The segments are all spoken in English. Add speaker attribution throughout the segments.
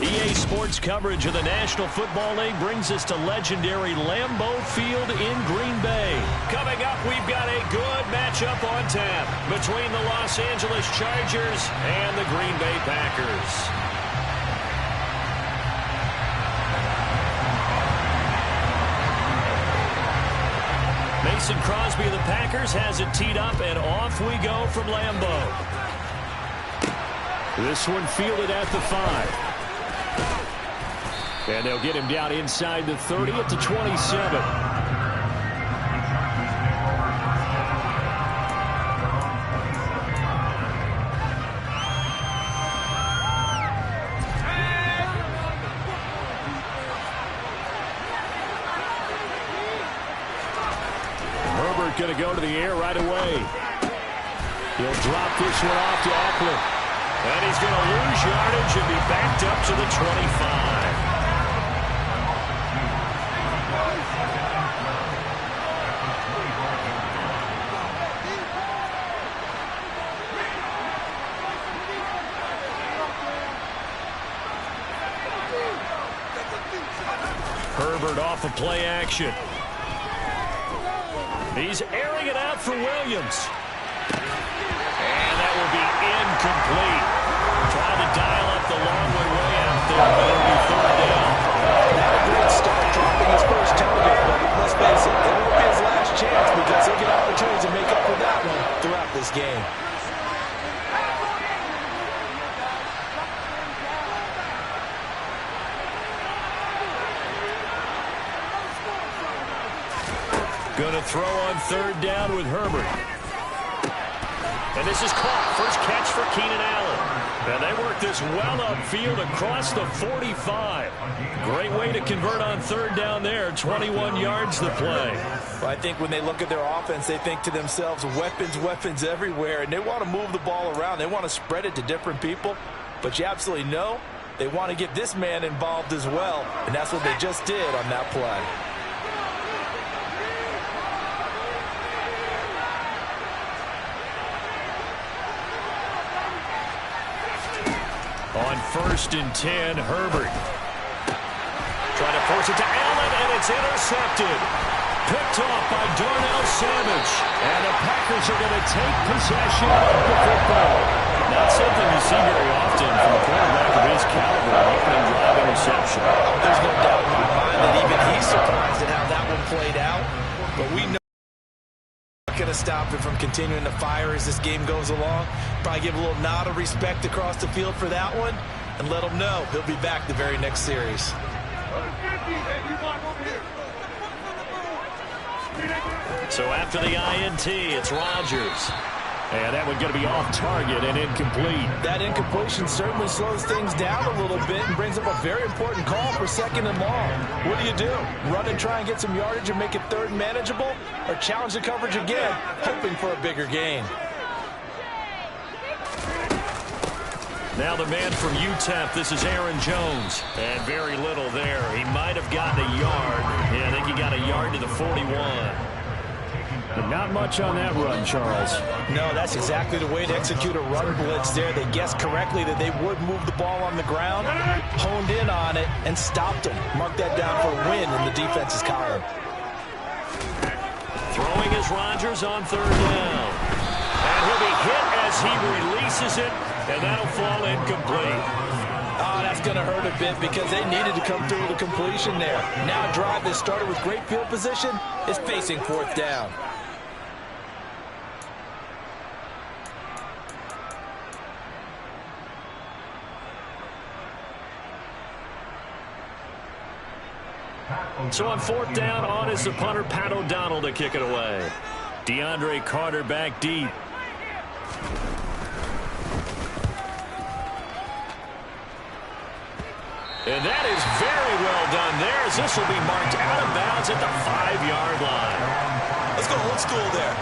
Speaker 1: EA Sports coverage of the National Football League brings us to legendary Lambeau Field in Green Bay. Coming up, we've got a good matchup on tap between the Los Angeles Chargers and the Green Bay Packers. Mason Crosby of the Packers has it teed up, and off we go from Lambeau. This one fielded at the 5. And they'll get him down inside the 30 at the 27. Going to go to the air right away. He'll drop this one off to Eckler. And he's going to lose yardage and be backed up to the 25. Herbert off of play action. He's airing it out for Williams. And that will be incomplete. Trying to dial up the long way out there, but it'll be third down.
Speaker 2: Not a great start dropping his first target, but let's face it, it won't be his last chance because he'll get opportunities to make up for that one throughout this game.
Speaker 1: Going to throw on third down with Herbert. And this is caught. First catch for Keenan Allen. And they work this well upfield across the 45. Great way to convert on third down there. 21 yards the play.
Speaker 2: Well, I think when they look at their offense, they think to themselves, weapons, weapons everywhere. And they want to move the ball around. They want to spread it to different people. But you absolutely know they want to get this man involved as well. And that's what they just did on that play.
Speaker 1: On 1st and 10, Herbert. Trying to force it to Allen, and it's intercepted. Picked off by Darnell Savage. And the Packers are going to take possession of the football. Not something you see very often from a quarterback of his caliber. Opening drive interception.
Speaker 2: There's no doubt in my mind that even he's surprised at how that one played out. But we know going to stop him from continuing to fire as this game goes along. Probably give a little nod of respect across the field for that one and let him know he'll be back the very next series.
Speaker 1: So after the INT, it's Rodgers. And that one going to be off target and incomplete.
Speaker 2: That incompletion certainly slows things down a little bit and brings up a very important call for 2nd and long. What do? Run and try and get some yardage and make it third and manageable? Or challenge the coverage again, hoping for a bigger gain?
Speaker 1: Now the man from UTEP, this is Aaron Jones. And very little there. He might have gotten a yard. Yeah, I think he got a yard to the 41. But not much on that run, Charles.
Speaker 2: No, that's exactly the way to execute a run blitz there. They guessed correctly that they would move the ball on the ground, honed in on it, and stopped him. Mark that down for a win in the defense's column.
Speaker 1: Throwing is Rodgers on third down. And he'll be hit as he releases it, and that'll fall incomplete.
Speaker 2: Oh, that's going to hurt a bit because they needed to come through with a completion there. Now a drive that started with great field position is facing 4th down.
Speaker 1: So on 4th down, on is the punter, Pat O'Donnell, to kick it away. DeAndre Carter back deep. And that is very well done there, as this will be marked out of bounds at the 5-yard line.
Speaker 2: Let's go old school there.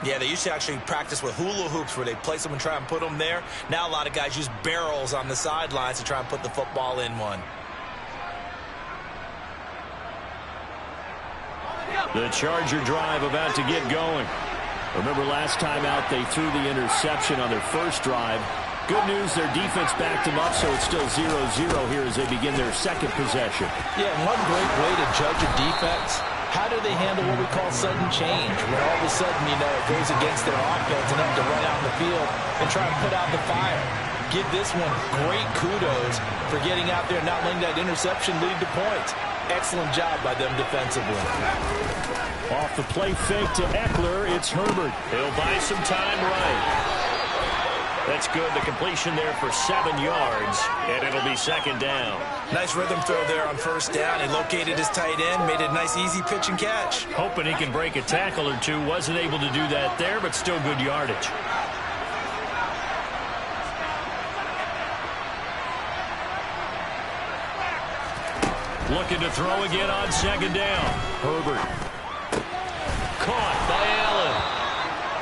Speaker 2: Yeah, they used to actually practice with hula hoops where they place them and try and put them there. Now a lot of guys use barrels on the sidelines to try and put the football in one.
Speaker 1: The Charger drive about to get going. Remember last time out they threw the interception on their first drive. Good news, their defense backed them up, so it's still 0-0 here as they begin their second possession.
Speaker 2: Yeah, one great way to judge a defense. How do they handle what we call sudden change? When all of a sudden, you know, it goes against their offense and have to run out in the field and try to put out the fire. Give this one great kudos for getting out there and not letting that interception lead to points. Excellent job by them defensively.
Speaker 1: Off the play fake to Eckler, it's Herbert. He'll buy some time right. That's good. The completion there for 7 yards, and it'll be second down.
Speaker 2: Nice rhythm throw there on first down. He located his tight end, made it a nice, easy pitch and catch.
Speaker 1: Hoping he can break a tackle or two. Wasn't able to do that there, but still good yardage. Looking to throw again on second down. Herbert. Caught by Allen.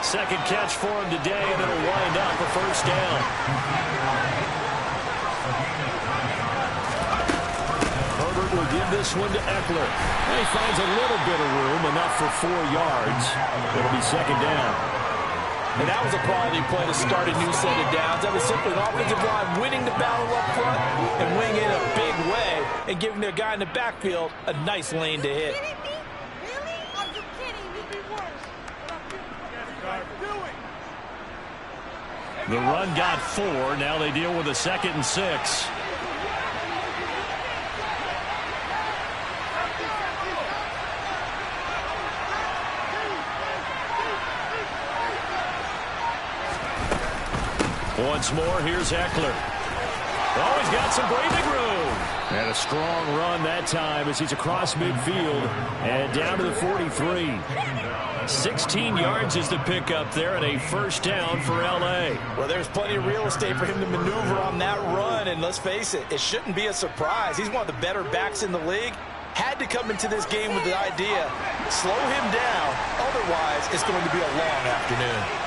Speaker 1: Second catch for him today, and it'll wind up a first down. Herbert will give this one to Eckler. And he finds a little bit of room, enough for 4 yards. It'll be second down.
Speaker 2: And that was a quality play to start a new set of downs. That was simply an offensive line winning the battle up front and winning it a big way and giving their guy in the backfield a nice lane to hit.
Speaker 1: The run got 4. Now they deal with a 2nd and 6. Once more, here's Eckler. Oh, he's got some breathing room. And a strong run that time as he's across midfield and down to the 43. 16 yards is the pickup there, and a first down for L.A.
Speaker 2: Well, there's plenty of real estate for him to maneuver on that run, and let's face it, it shouldn't be a surprise. He's one of the better backs in the league. Had to come into this game with the idea, slow him down, otherwise it's going to be a long afternoon.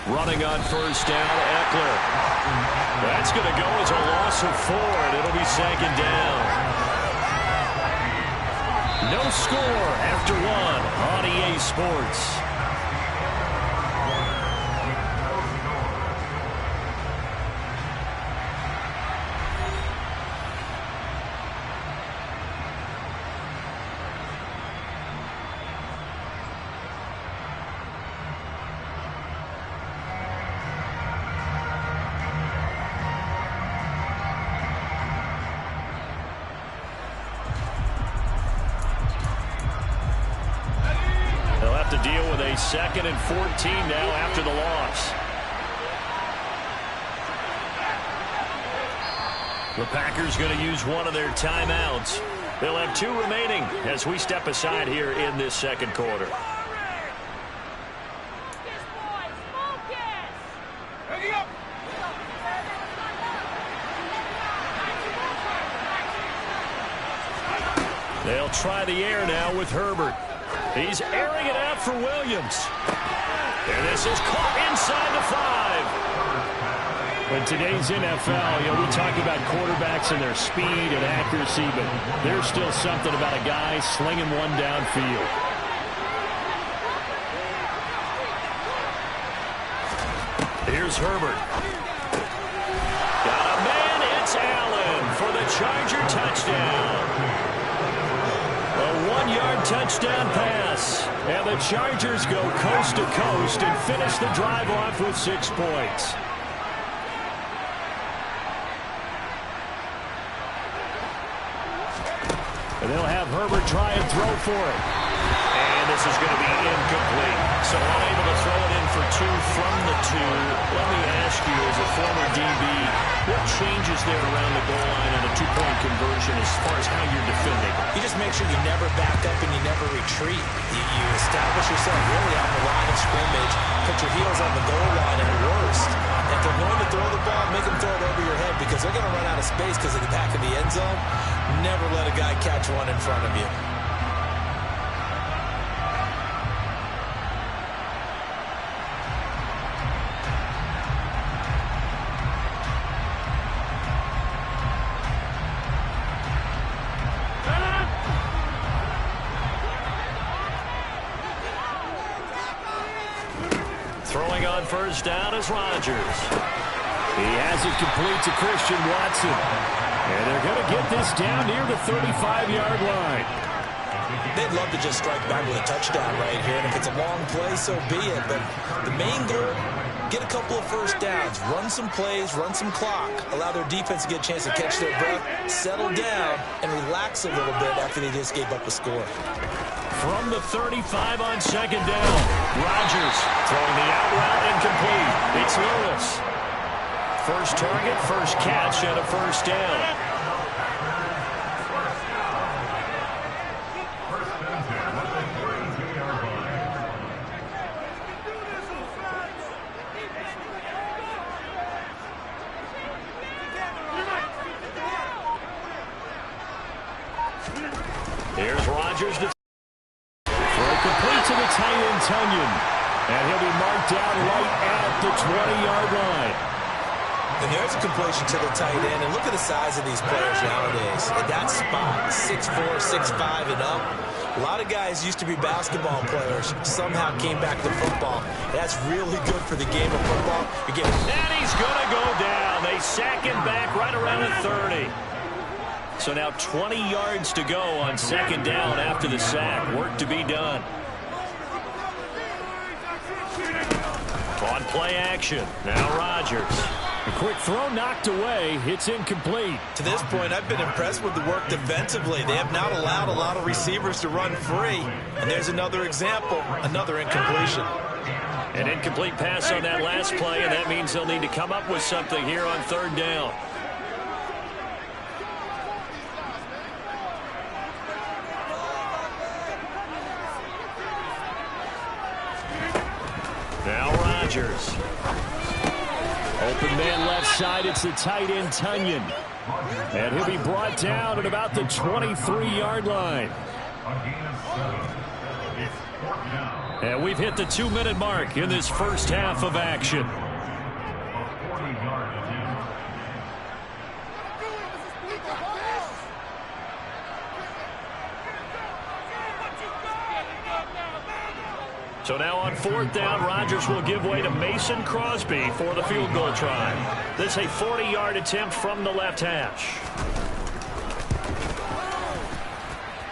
Speaker 1: Running on first down, Eckler. That's going to go as a loss of 4, and it'll be second down. No score after 1 on EA Sports. To deal with a 2nd and 14 now after the loss. The Packers going to use one of their timeouts. They'll have 2 remaining as we step aside here in this second quarter. They'll try the air now with Herbert. He's airing it out for Williams. And this is caught inside the 5. In today's NFL, you know, we talk about quarterbacks and their speed and accuracy, but there's still something about a guy slinging one downfield. Here's Herbert. Got a man, it's Allen for the Charger touchdown. A 1-yard touchdown pass. And the Chargers go coast to coast and finish the drive off with 6 points. And they'll have Herbert try and throw for it. And this is going to be incomplete. So unable to throw it in for 2 from the 2. Let me ask you, as a former DB, what changes there around the goal line on a 2-point conversion as far as how you're defending?
Speaker 2: You just make sure you never back up and you never retreat. You establish yourself really on the line of scrimmage, put your heels on the goal line at worst. If they're going to throw the ball, make them throw it over your head because they're going to run out of space because of the back of the end zone. Never let a guy catch one in front of you.
Speaker 1: on first down is Rodgers. He has it complete to Christian Watson. And they're going to get this down near the 35-yard line.
Speaker 2: They'd love to just strike back with a touchdown right here. And if it's a long play, so be it. But the main goal, get a couple of first downs, run some plays, run some clock, allow their defense to get a chance to catch their breath, settle down, and relax a little bit after they just gave up a score.
Speaker 1: From the 35 on second down, Rodgers throwing the out route incomplete. It's Lewis. First target, first catch, and a first down. Here's Rodgers to throw complete to the tight end, Tunyon. And he'll be marked down right at the 20-yard line.
Speaker 2: And there's a completion to the tight end. And look at the size of these players nowadays. At that spot, 6'4", 6'5", and up. A lot of guys used to be basketball players, somehow came back to football. That's really good for the game of football.
Speaker 1: And he's going to go down. They sack him back right around the 30. So now 20 yards to go on second down after the sack. Work to be done. On play action. Now Rodgers. A quick throw knocked away. It's incomplete.
Speaker 2: To this point, I've been impressed with the work defensively. They have not allowed a lot of receivers to run free. And there's another example, another incompletion.
Speaker 1: An incomplete pass on that last play, and that means they'll need to come up with something here on third down. Now Rodgers. Open man left side. It's the tight end, Tunyon. And he'll be brought down at about the 23-yard line. And we've hit the 2-minute mark in this first half of action. So now on fourth down, Rodgers will give way to Mason Crosby for the field goal try. This is a 40-yard attempt from the left hash.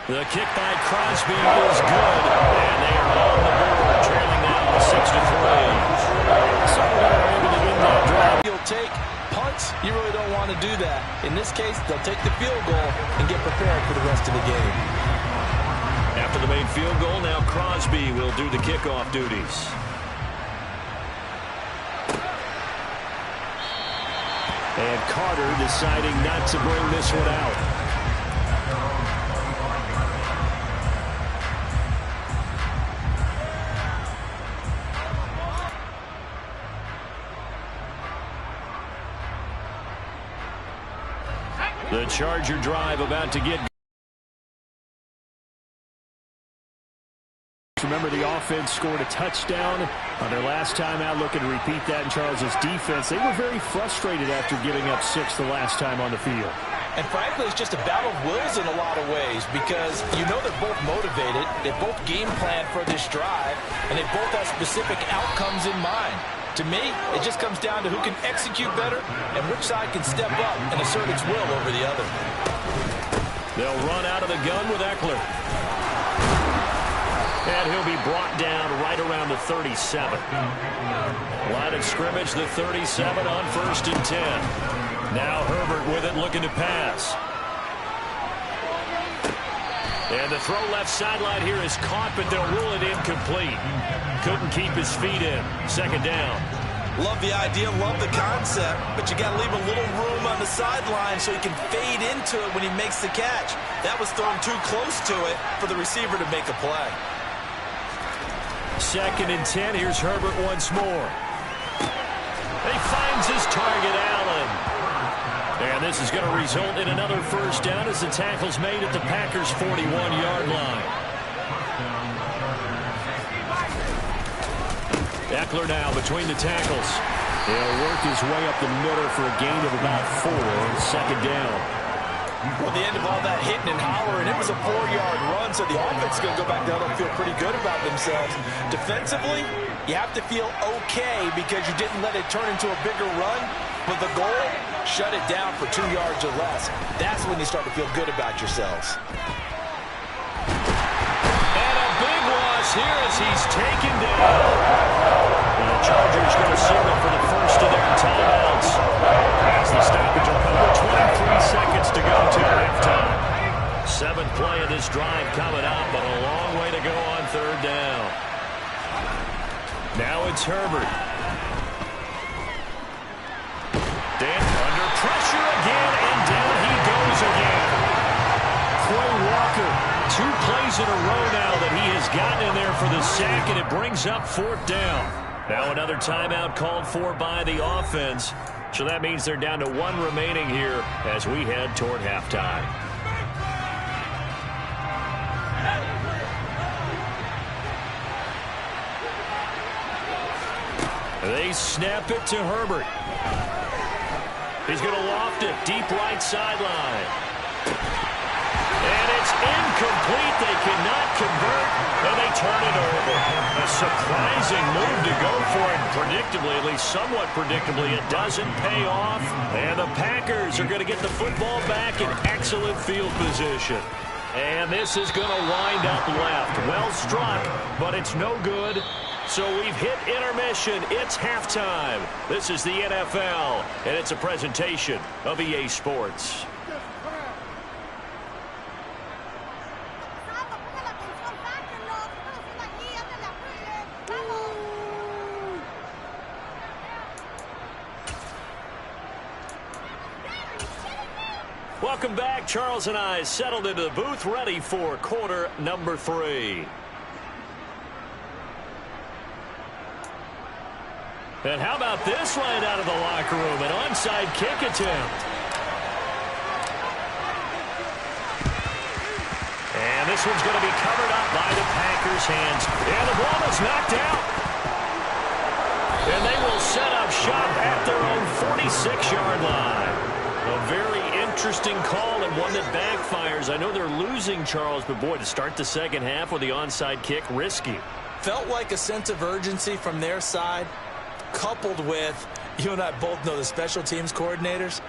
Speaker 1: The kick by Crosby is good, and they are on the board, trailing now 6-3. So they're able to win that drive.
Speaker 2: You'll take punts. You really don't want to do that. In this case, they'll take the field goal and get prepared for the rest of the game.
Speaker 1: After the main field goal, now Crosby will do the kickoff duties. And Carter deciding not to bring this one out. The Charger drive about to get. Remember, the offense scored a touchdown on their last time out. Looking to repeat that in Charles's defense. They were very frustrated after giving up 6 the last time on the field.
Speaker 2: And frankly, it's just a battle of wills in a lot of ways because you know they're both motivated. They both game plan for this drive, and they both have specific outcomes in mind. To me, it just comes down to who can execute better and which side can step up and assert its will over the other.
Speaker 1: They'll run out of the gun with Eckler. And he'll be brought down right around the 37. Line of scrimmage, the 37 on 1st and 10. Now Herbert with it, looking to pass. And the throw left sideline here is caught, but they'll rule it incomplete. Couldn't keep his feet in. Second down.
Speaker 2: Love the idea, love the concept, but you got to leave a little room on the sideline so he can fade into it when he makes the catch. That was thrown too close to it for the receiver to make a play.
Speaker 1: 2nd and 10. Here's Herbert once more. He finds his target, Allen. And this is going to result in another first down as the tackle's made at the Packers' 41-yard line. Eckler now between the tackles. He'll work his way up the middle for a gain of about 4 on 2nd down.
Speaker 2: Well, the end of all that hitting and hollering, it was a 4-yard run, so the offense is going to go back down and feel pretty good about themselves. Defensively, You have to feel okay because you didn't let it turn into a bigger run, but the goal, shut it down for 2 yards or less. That's when you start to feel good about yourselves.
Speaker 1: And a big loss here as he's taken down. And the Chargers going to signal for the first of their timeouts. As the stoppage will come with 23 seconds to go to halftime. 7th play of this drive coming up, but a long way to go on 3rd down. Now it's Herbert. Dan under pressure again, and down he goes again. Quay Walker, 2 plays in a row now that he has gotten in there for the sack, and it brings up 4th down. Now another timeout called for by the offense. So that means they're down to 1 remaining here as we head toward halftime. They snap it to Herbert. He's going to loft it deep right sideline. And it's incomplete. They cannot convert, and they turn it over. A surprising move to go for it. Predictably, at least somewhat predictably, it doesn't pay off. And the Packers are going to get the football back in excellent field position. And this is going to wind up left. Well struck, but it's no good. So we've hit intermission. It's halftime. This is the NFL, and it's a presentation of EA Sports. Welcome back. Charles and I settled into the booth, ready for quarter number 3. And how about this right out of the locker room? An onside kick attempt. And this one's going to be covered up by the Packers' hands. And the ball is knocked out. And they will set up shop at their own 46-yard line. A very interesting call and one that backfires. I know they're losing, Charles, but boy, to start the second half with the onside kick, risky.
Speaker 2: Felt like a sense of urgency from their side, coupled with, you and I both know the special teams coordinators,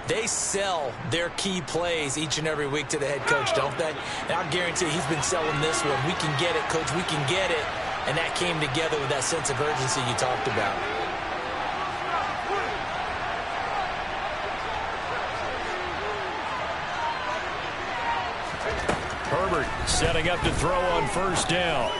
Speaker 2: they sell their key plays each and every week to the head coach, don't they? And I guarantee he's been selling this one. We can get it, coach, we can get it. And that came together with that sense of urgency you talked about.
Speaker 1: Herbert setting up to throw on 1st down.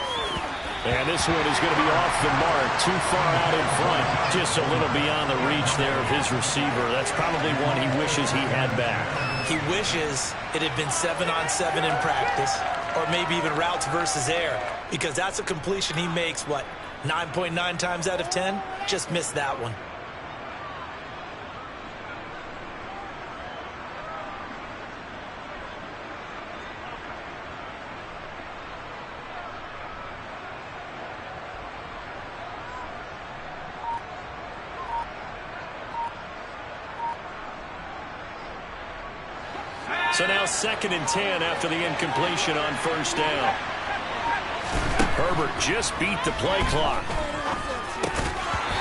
Speaker 1: And this one is going to be off the mark, too far out in front, just a little beyond the reach there of his receiver. That's probably one he wishes he had back.
Speaker 2: He wishes it had been 7-on-7 in practice, or maybe even routes versus air, because that's a completion he makes, 9.9 times out of 10? Just missed that one.
Speaker 1: So now 2nd and 10 after the incompletion on 1st down. Herbert just beat the play clock.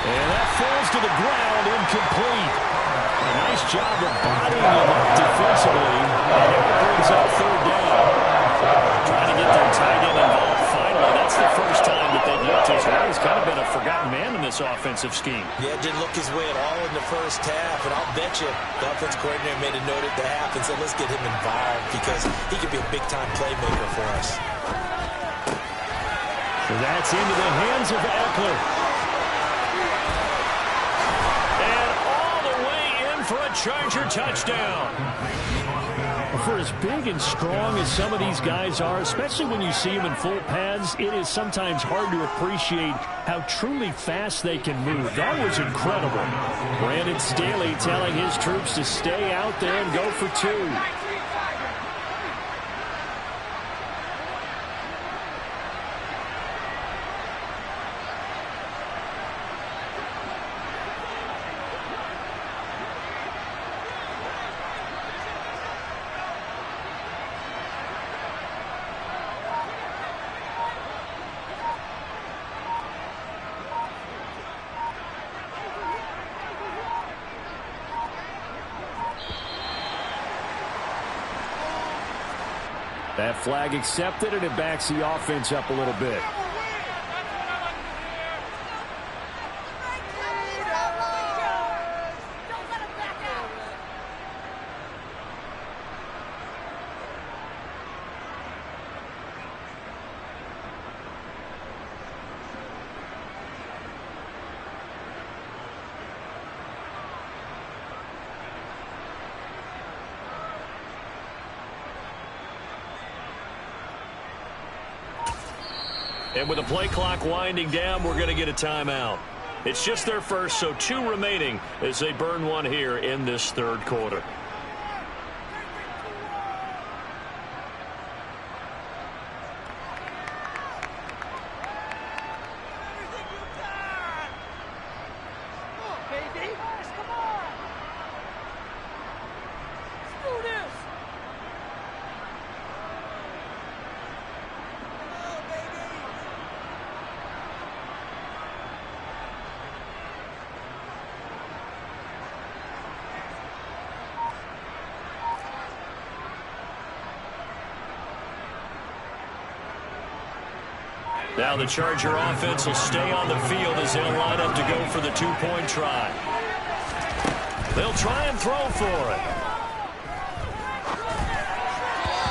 Speaker 1: And that falls to the ground, incomplete. A nice job of bodying him up defensively. And it brings up 3rd down. Trying to get their tight end involved finally. That's the first time that they've looked his way. He's kind of been a forgotten man in this offensive scheme.
Speaker 2: Yeah, didn't look his way at all in the first half. And I'll bet you the offense coordinator made a note at the half and said, let's get him involved because he could be a big-time playmaker for us.
Speaker 1: So that's into the hands of Eckler. And all the way in for a Charger touchdown. For as big and strong as some of these guys are, especially when you see them in full pads, it is sometimes hard to appreciate how truly fast they can move. That was incredible. Brandon Staley telling his troops to stay out there and go for 2. That flag accepted, and it backs the offense up a little bit. And with the play clock winding down, we're going to get a timeout. It's just their first, so 2 remaining as they burn one here in this third quarter. Now the Charger offense will stay on the field as they'll line up to go for the 2-point try. They'll try and throw for it.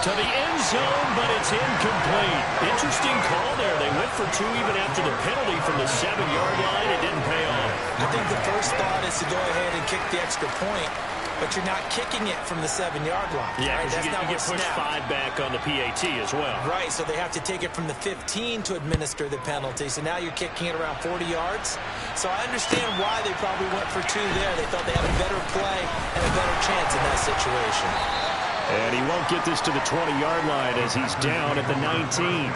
Speaker 1: To the end zone, but it's incomplete. Interesting call there. They went for 2 even after the penalty from the 7-yard line. It didn't pay off.
Speaker 2: I think the first thought is to go ahead and kick the extra point, but you're not kicking it from the 7-yard line.
Speaker 1: Yeah,
Speaker 2: right?
Speaker 1: That's you get pushed
Speaker 2: snapped.
Speaker 1: 5 back on the PAT as well.
Speaker 2: Right, so they have to take it from the 15 to administer the penalty. So now you're kicking it around 40 yards. So I understand why they probably went for 2 there. They thought they had a better play and a better chance in that situation.
Speaker 1: And he won't get this to the 20-yard line as he's down at the 19.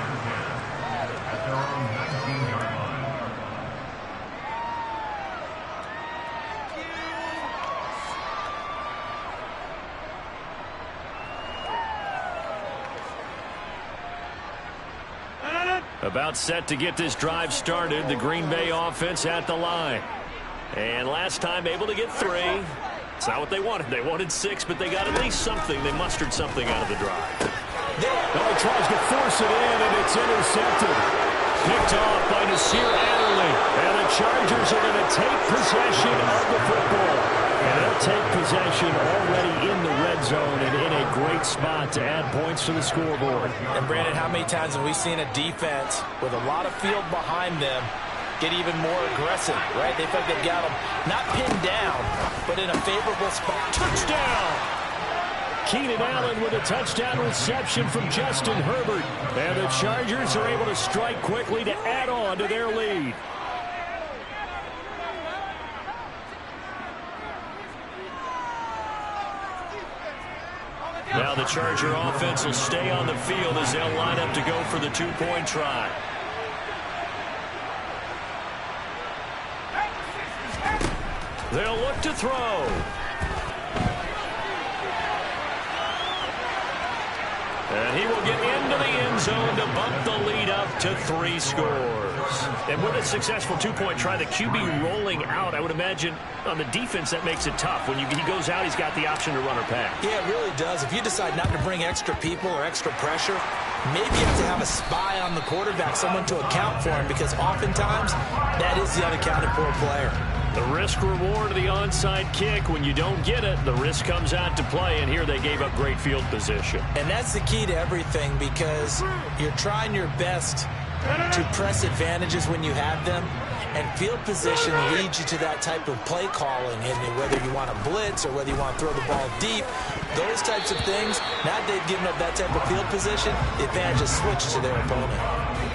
Speaker 1: About set to get this drive started. The Green Bay offense at the line. And last time able to get 3. It's not what they wanted. They wanted 6, but they got at least something. They mustered something out of the drive. Now he tries to force it in, and it's intercepted. Picked off by Nasir Adderley. And the Chargers are going to take possession of the football. And they'll take possession already in the red zone and in a great spot to add points to the scoreboard.
Speaker 2: And, Brandon, how many times have we seen a defense with a lot of field behind them get even more aggressive, right? They feel like they've got them not pinned down, but in a favorable spot.
Speaker 1: Touchdown! Keenan Allen with a touchdown reception from Justin Herbert. And the Chargers are able to strike quickly to add on to their lead. Now the Charger offense will stay on the field as they'll line up to go for the 2-point try. They'll look to throw. And he will get into the end zone to bump the lead up to 3 scores. And with a successful 2-point try, the QB rolling out, I would imagine on the defense that makes it tough. When he goes out, he's got the option to run or pass.
Speaker 2: Yeah, it really does. If you decide not to bring extra people or extra pressure, maybe you have to have a spy on the quarterback, someone to account for him, because oftentimes that is the unaccounted for player.
Speaker 1: The risk-reward of the onside kick, when you don't get it, the risk comes out to play, and here they gave up great field position.
Speaker 2: And that's the key to everything, because you're trying your best to press advantages when you have them, and field position leads you to that type of play calling, and whether you want to blitz or whether you want to throw the ball deep, those types of things, now that they've given up that type of field position, the advantage is switched to their opponent.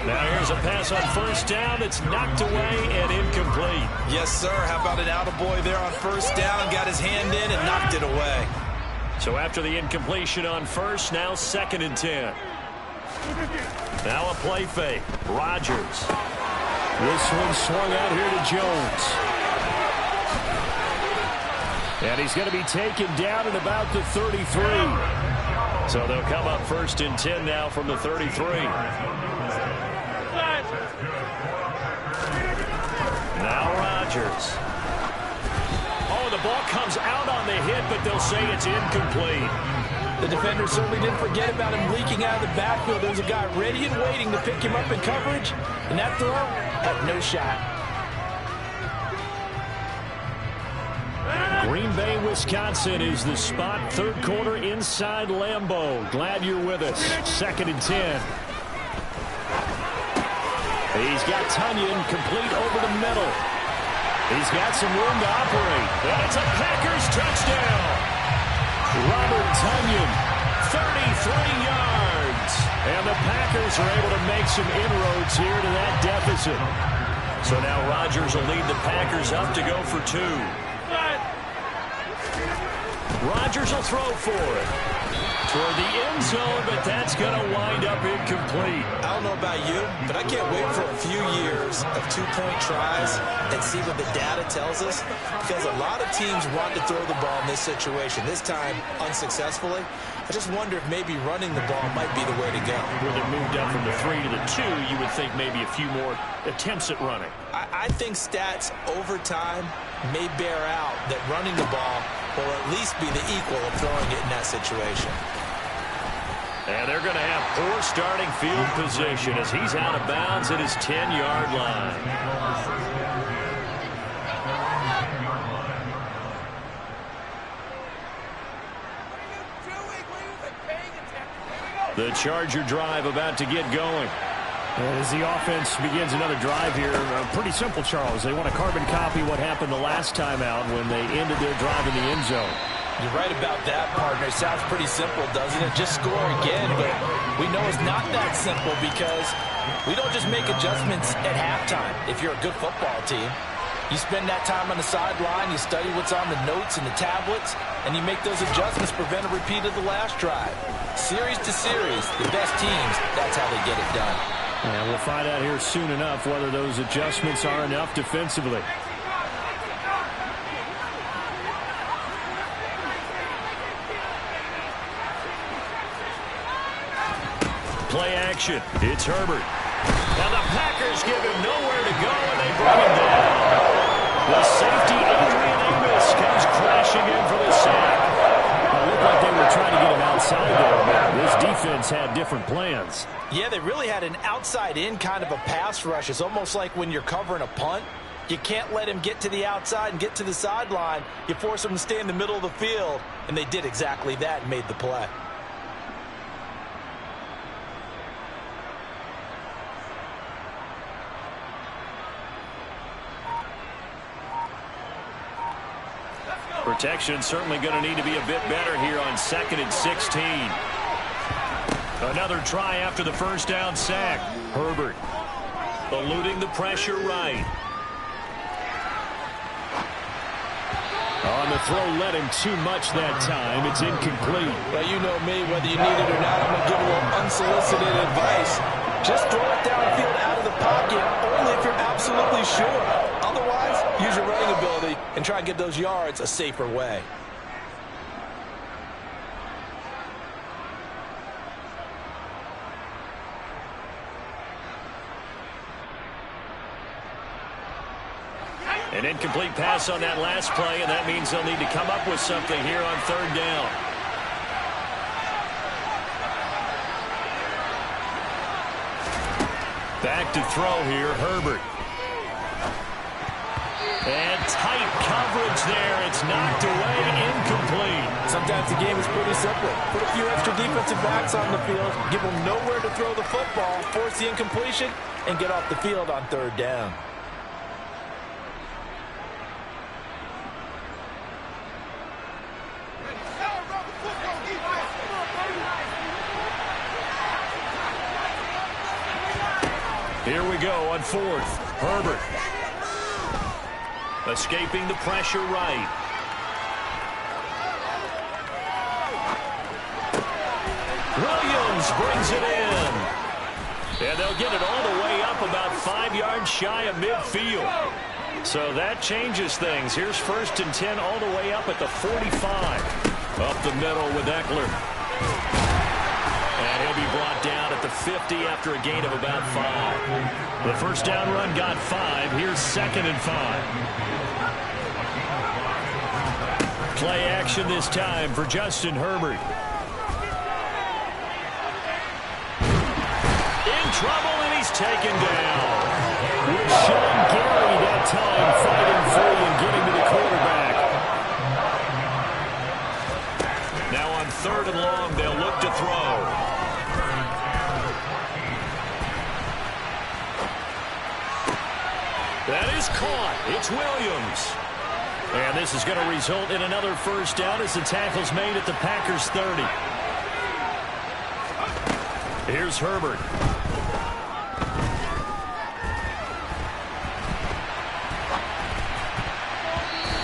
Speaker 1: Now here's a pass on first down. It's knocked away and incomplete.
Speaker 2: Yes, sir. How about an attaboy there on first down? Got his hand in and knocked it away.
Speaker 1: So after the incompletion on first, now 2nd and 10. Now a play fake. Rodgers. This one swung out here to Jones. And he's going to be taken down at about the 33. So they'll come up 1st and 10 now from the 33. Now Rodgers. Oh, the ball comes out on the hit, but they'll say it's incomplete.
Speaker 2: The defender certainly didn't forget about him leaking out of the backfield. There was a guy ready and waiting to pick him up in coverage, and that throw had no shot.
Speaker 1: Green Bay, Wisconsin is the spot. Third quarter inside Lambeau. Glad you're with us. 2nd and 10. He's got Tunyon complete over the middle. He's got some room to operate. And it's a Packers touchdown. Robert Tunyon, 33 yards. And the Packers are able to make some inroads here to that deficit. So now Rodgers will lead the Packers up to go for 2. Rodgers will throw for it. Toward the end zone, but that's going to wind up incomplete.
Speaker 2: I don't know about you, but I can't wait for a few years of two-point tries and see what the data tells us, because a lot of teams want to throw the ball in this situation, this time unsuccessfully. I just wonder if maybe running the ball might be the way to go.
Speaker 1: Where they moved up from the 3 to the 2, you would think maybe a few more attempts at running.
Speaker 2: I think stats over time may bear out that running the ball will at least be the equal of throwing it in that situation.
Speaker 1: And they're going to have poor starting field position as he's out of bounds at his 10-yard line. The Charger drive about to get going.
Speaker 3: As the offense begins another drive here, pretty simple, Charles. They want to carbon copy what happened the last time out when they ended their drive in the end zone.
Speaker 2: You're right about that, partner. Sounds pretty simple, doesn't it? Just score again, but we know it's not that simple because we don't just make adjustments at halftime if you're a good football team. You spend that time on the sideline, you study what's on the notes and the tablets, and you make those adjustments to prevent a repeat of the last drive. Series to series, the best teams, that's how they get it done.
Speaker 3: And we'll find out here soon enough whether those adjustments are enough defensively.
Speaker 1: Play action. It's Herbert. And the Packers give him nowhere to go, and they bring him down. The safety, Adrian Amos, comes crashing in for the sack.
Speaker 3: It looked like they were trying to get him outside there, but this defense had different plans.
Speaker 2: Yeah, they really had an outside-in kind of a pass rush. It's almost like when you're covering a punt. You can't let him get to the outside and get to the sideline. You force him to stay in the middle of the field, and they did exactly that and made the play.
Speaker 1: Protection certainly going to need to be a bit better here on 2nd and 16. Another try after the first down sack. Herbert eluding the pressure right. On the throw, led him too much that time. It's incomplete.
Speaker 2: Well, you know me, whether you need it or not, I'm going to give a little unsolicited advice. Just throw it downfield out of the pocket, only if you're absolutely sure. Otherwise, use your running ability and try and get those yards a safer way.
Speaker 1: An incomplete pass on that last play, and that means they'll need to come up with something here on 3rd down. Back to throw here, Herbert. And tight coverage there. It's knocked away, incomplete.
Speaker 2: Sometimes the game is pretty simple. Put a few extra defensive backs on the field, give them nowhere to throw the football, force the incompletion, and get off the field on 3rd down.
Speaker 1: Here we go on 4th. Herbert. Escaping the pressure right. Williams brings it in. And they'll get it all the way up about 5 yards shy of midfield. So that changes things. Here's 1st and 10 all the way up at the 45. Up the middle with Eckler. And he'll be brought down at the 50 after a gain of about 5. The first down run got 5. Here's 2nd and 5. Play action this time for Justin Herbert. trouble, and he's taken down. With Sean Gary that time fighting free and getting to the quarterback. Now on 3rd and long, they'll look to throw. That is caught. It's Williams. And this is going to result in another first down as the tackle's made at the Packers' 30. Here's Herbert.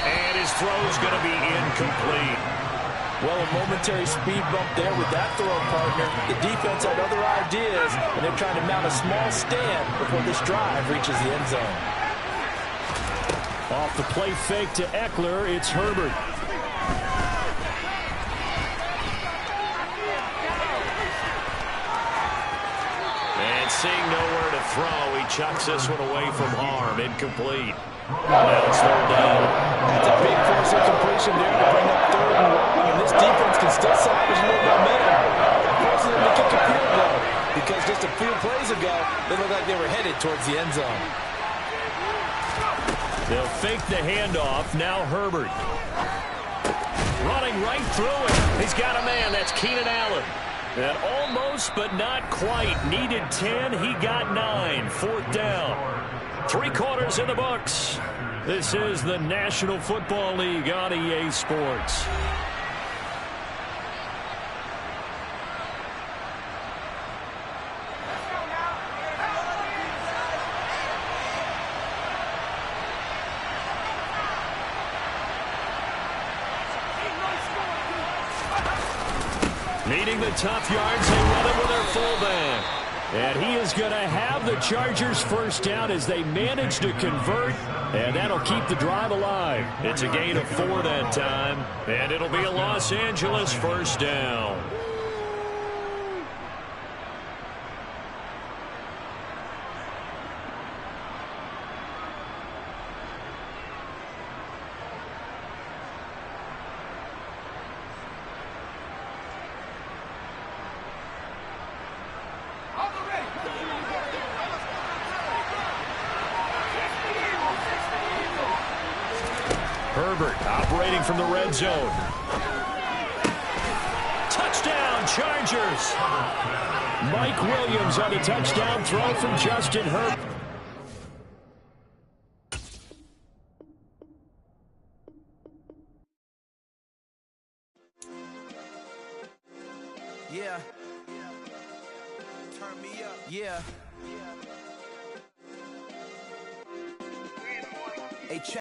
Speaker 1: And his throw's going to be incomplete.
Speaker 2: Well, a momentary speed bump there with that throw, partner. The defense had other ideas, and they're trying to mount a small stand before this drive reaches the end zone.
Speaker 3: Off the play fake to Eckler, it's Herbert.
Speaker 1: And seeing nowhere to throw, he chucks this one away from harm. Incomplete. Now it's 3rd down.
Speaker 2: That's a big force of completion there to bring up 3rd and long, and this defense can still salvage a little momentum. Forcing them to kick a field goal, because just a few plays ago, they looked like they were headed towards the end zone.
Speaker 1: They'll fake the handoff. Now Herbert. Running right through it. He's got a man. That's Keenan Allen. And almost, but not quite. Needed 10. He got 9. 4th down. 3 quarters in the books. This is the National Football League on EA Sports. Needing the tough yards, they run it with their fullback. And he is going to have the Chargers first down as they manage to convert, and that'll keep the drive alive. It's a gain of 4 that time, and it'll be a Los Angeles first down. Herbert operating from the red zone. Touchdown, Chargers. Mike Williams on the touchdown throw from Justin Herbert.
Speaker 2: Yeah. Turn me up. Yeah. Hey, check.